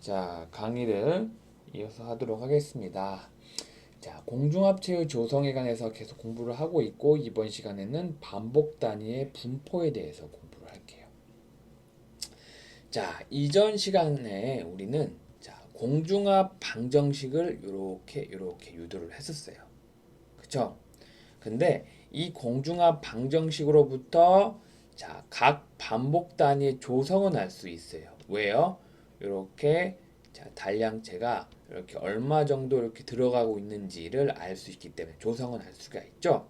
자, 강의를 이어서 하도록 하겠습니다. 자, 공중합체의 조성에 관해서 계속 공부를 하고 있고, 이번 시간에는 반복 단위의 분포에 대해서 공부를 할게요. 자, 이전 시간에 우리는 공중합 방정식을 이렇게 유도를 했었어요. 그쵸? 근데 이 공중합 방정식으로부터 각 반복 단위의 조성은 알 수 있어요. 왜요? 이렇게 단량체가 이렇게 얼마 정도 이렇게 들어가고 있는지를 알 수 있기 때문에 조성은 알 수가 있죠.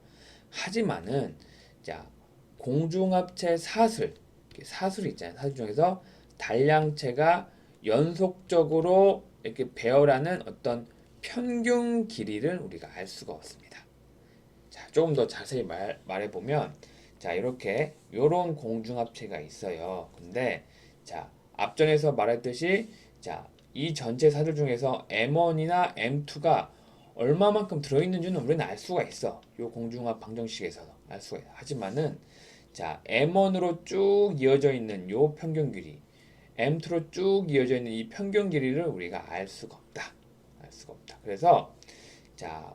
하지만은 자 공중합체 사슬 있잖아요. 사슬 중에서 단량체가 연속적으로 이렇게 배열하는 어떤 평균 길이를 우리가 알 수가 없습니다. 자, 조금 더 자세히 말해보면, 이렇게 요런 공중합체가 있어요. 근데, 앞전에서 말했듯이, 이 전체 사들 중에서 M1이나 M2가 얼마만큼 들어있는지는 우리는 알 수가 있어. 요 공중합 방정식에서 알 수가 있어. 하지만은, M1으로 쭉 이어져 있는 요 평균 길이, M2로 쭉 이어져 있는 이 평균 길이를 우리가 알 수가 없다. 알 수가 없다. 그래서,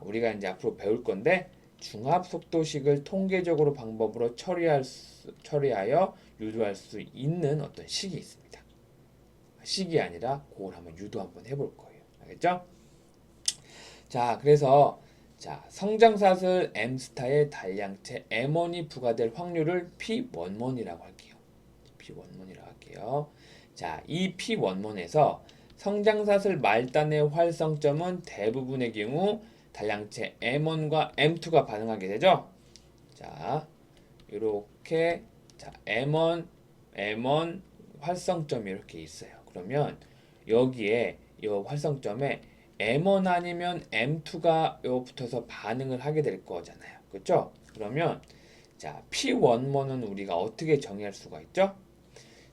우리가 이제 앞으로 배울 건데, 중합속도식을 통계적으로 방법으로 처리하여 유도할 수 있는 어떤 식이 있습니다. 식이 아니라 그걸 한번 유도 한번 해볼 거예요. 알겠죠? 자, 그래서 성장사슬 M스타의 단량체 M1이 부과될 확률을 P11이라고 할게요. P11이라고 할게요. 자, 이 P11에서 성장사슬 말단의 활성점은 대부분의 경우 단량체 M1과 M2가 반응하게 되죠. 자, 이렇게 M1 활성점이 이렇게 있어요. 그러면 여기에 이 활성점에 M1 아니면 M2가 붙어서 반응을 하게 될 거잖아요. 그렇죠? 그러면 P11은 우리가 어떻게 정의할 수가 있죠?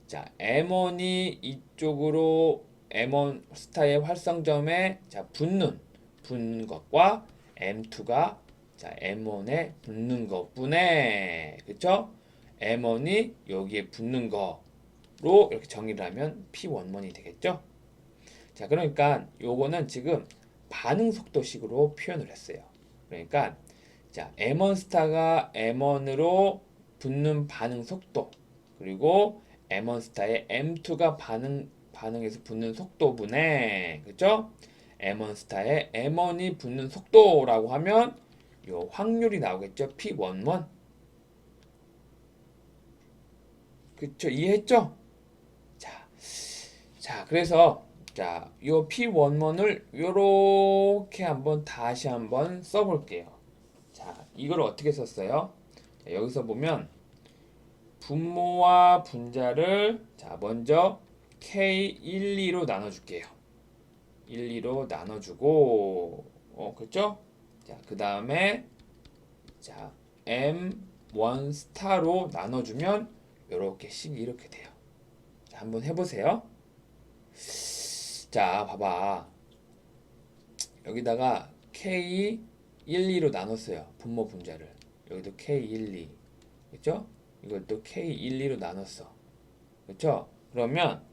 M1이 이쪽으로 M1 스타의 활성점에 붙는 것과 M2가 M1에 붙는 것뿐에 그쵸? M1이 여기에 붙는 거로 이렇게 정의를 하면 P11이 되겠죠? 자, 그러니까 요거는 지금 반응 속도식으로 표현을 했어요. 그러니까 M1 스타가 M1으로 붙는 반응 속도 그리고 M1 스타의 M2가 반응해서 붙는 속도분에 그죠? M1 스타에 M1이 붙는 속도라고 하면 요 확률이 나오겠죠? P11 그쵸? 이해했죠? 자, 그래서 요 P11을 요렇게 다시 한번 써볼게요. 이걸 어떻게 썼어요? 여기서 보면 분모와 분자를 먼저 K12로 나눠줄게요. 1, 2로 나눠주고 그렇죠? 그 다음에 M1 스타로 나눠주면 이렇게 식이 이렇게 돼요. 한번 해보세요. 자, 봐봐. 여기다가 K 1, 2로 나눴어요. 분모 분자를. 여기도 K 1, 2. 그렇죠? 이것도 K 1, 2로 나눴어. 그렇죠? 그러면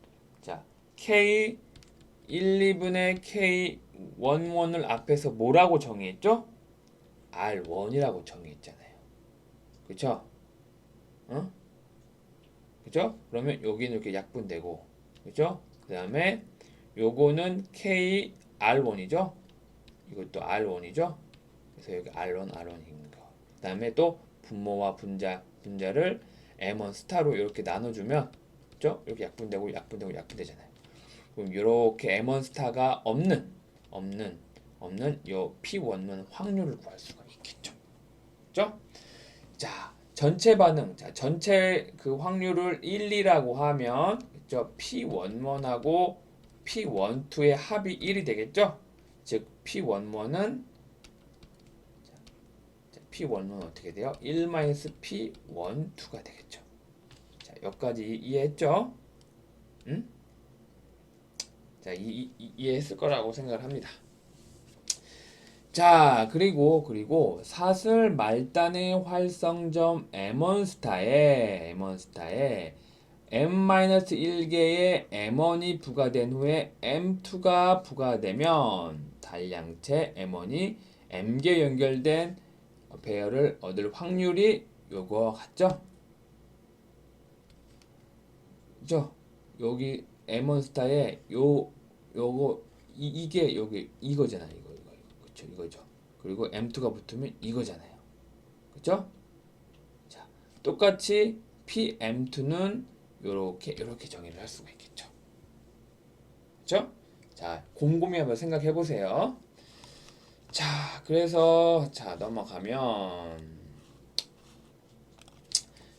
K 1, 2분의 K11을 앞에서 뭐라고 정의했죠? R1이라고 정의했잖아요. 그쵸? 어? 그죠? 그러면 여기는 이렇게 약분되고, 그죠? 그 다음에 요거는 K R1이죠? 이것도 R1이죠? 그래서 여기 R1인 거. 그 다음에 또 분모와 분자를 M1 스타로 이렇게 나눠주면, 그죠? 이렇게 약분되잖아요. 그럼 이렇게 M1 스타가 없는 요 P1은 확률을 구할 수가 있겠죠. 그죠? 자, 전체 반응, 전체 그 확률을 1, 2라고 하면, 그죠? P11하고 P12의 합이 1이 되겠죠? 즉, P11은 어떻게 돼요? 1-P12가 되겠죠. 자, 여기까지 이해했죠? 응? 자, 이해했을 거라고 생각을 합니다. 자, 그리고 사슬 말단의 활성점 M1스타에 m-1개의 m1이 부과된 후에 m2가 부과되면 단량체 m1이 m개 연결된 배열을 얻을 확률이 요거 같죠? 그죠? 여기 M1 스타에 요거 이게 여기 이거잖아요. 이거 그쵸? 이거죠. 그리고 M2가 붙으면 이거잖아요. 그쵸? 자, 똑같이 PM2는 요렇게 정의를 할 수가 있겠죠. 그쵸? 자, 곰곰이 한번 생각해 보세요. 자, 그래서 자, 넘어가면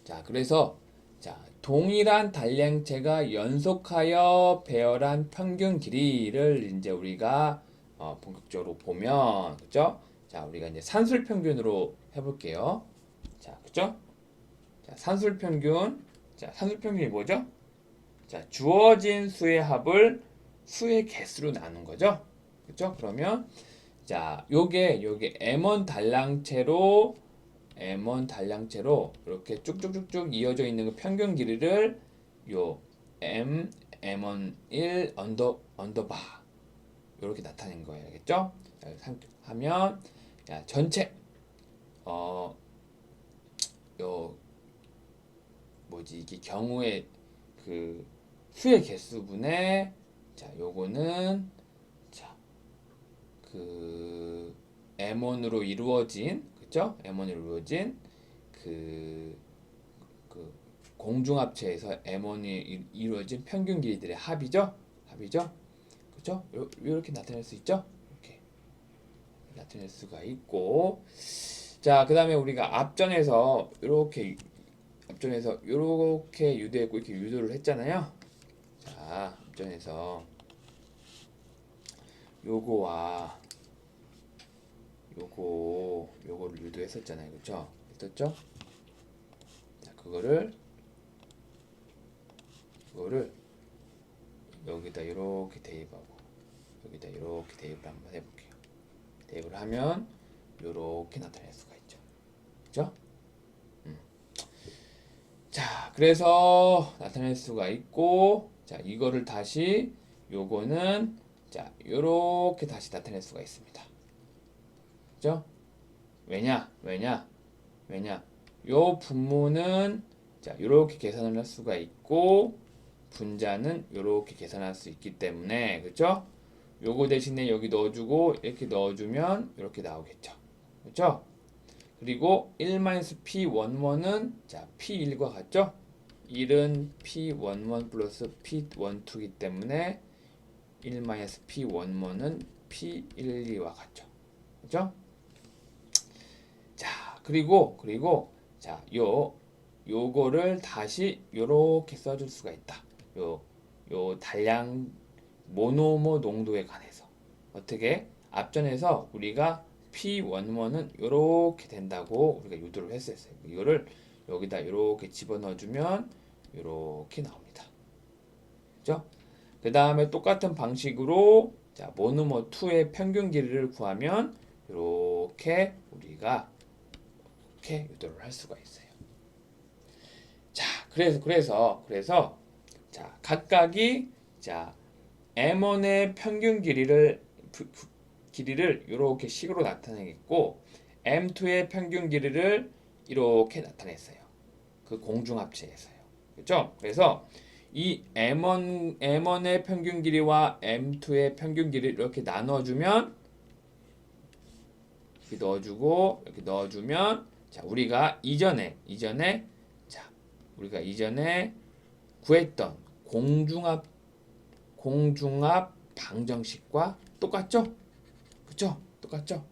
자, 그래서 자, 동일한 단량체가 연속하여 배열한 평균 길이를 이제 우리가 본격적으로 보면 그죠? 자, 우리가 이제 산술 평균으로 해볼게요. 자, 그죠? 자, 산술 평균. 자, 산술 평균이 뭐죠? 자, 주어진 수의 합을 수의 개수로 나눈 거죠. 그죠? 그러면 자, 요게 M1 단량체로 이렇게 쭉쭉쭉쭉 이어져 있는 그 평균 길이를 요 M1 1 언더바 이렇게 나타낸 거예요. 알겠죠? 하면 야, 전체 요 뭐지 이게 경우의 그 수의 개수분의 자 요거는 자 그 M1으로 이루어진 그죠? M1으로 이루어진 그 공중합체에서 M1이 이루어진 평균 길이들의 합이죠? 그죠? 이렇게 나타낼 수 있죠? 이렇게 나타낼 수가 있고 자, 그 다음에 우리가 앞전에서 이렇게 유도했고 이렇게 유도를 했잖아요. 자, 앞전에서 요거와 요거를 유도했었잖아요. 그쵸? 했었죠? 자, 그거를 여기다 이렇게 대입하고 여기다 이렇게 대입을 한번 해볼게요. 대입을 하면 이렇게 나타낼 수가 있죠. 그죠? 자, 그래서 나타낼 수가 있고 자, 이거를 다시 요거는 자, 요렇게 다시 나타낼 수가 있습니다. 그죠? 왜냐? 요 분모는 자, 요렇게 계산을 할 수가 있고 분자는 요렇게 계산할 수 있기 때문에 그죠? 요거 대신에 여기 넣어주고 이렇게 넣어주면 이렇게 나오겠죠. 그죠? 그리고 1-P11은 자, P1과 같죠? 1은 P11 플러스 P12이기 때문에 1-P11은 P12와 같죠. 그죠? 자, 그리고 자, 요거를 다시 요렇게 써줄 수가 있다. 요 단량 모노모 농도에 관해서 어떻게 앞전에서 우리가 P11은 요렇게 된다고 우리가 유도를 했었어요. 이거를 여기다 요렇게 집어넣어주면 요렇게 나옵니다. 그죠? 그 다음에 똑같은 방식으로 자, 모노모 2의 평균 길이를 구하면 요렇게 우리가 이렇게 유도를 할 수가 있어요. 자, 그래서 자, 각각이 자, M1의 평균 길이를 이렇게 식으로 나타내겠고 M2의 평균 길이를 이렇게 나타냈어요. 그 공중합체에서요. 그렇죠? 그래서 이 M1의 평균 길이와 M2의 평균 길이를 이렇게 나눠주면 이렇게 넣어주고 이렇게 넣어주면 자, 우리가 이전에 구했던 공중합 방정식과 똑같죠? 그쵸? 똑같죠?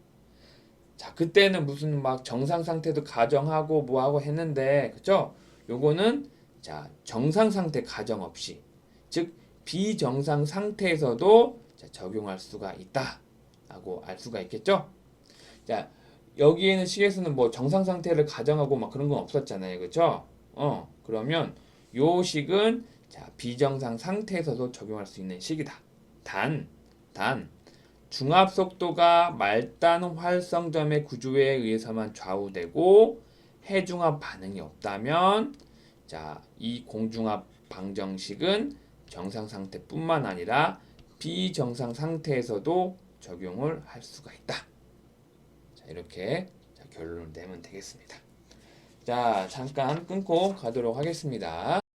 자, 그때는 무슨 막 정상 상태도 가정하고 뭐하고 했는데, 그쵸? 요거는 자, 정상 상태 가정 없이, 즉 비정상 상태에서도 자, 적용할 수가 있다라고 알 수가 있겠죠? 자, 여기에는 식에서는 뭐 정상 상태를 가정하고 막 그런 건 없었잖아요, 그쵸? 그러면 요 식은 자, 비정상 상태에서도 적용할 수 있는 식이다. 단 중합 속도가 말단 활성점의 구조에 의해서만 좌우되고 해중합 반응이 없다면 자, 이 공중합 방정식은 정상 상태뿐만 아니라 비정상 상태에서도 적용을 할 수가 있다. 자, 이렇게 결론을 내면 되겠습니다. 자, 잠깐 끊고 가도록 하겠습니다.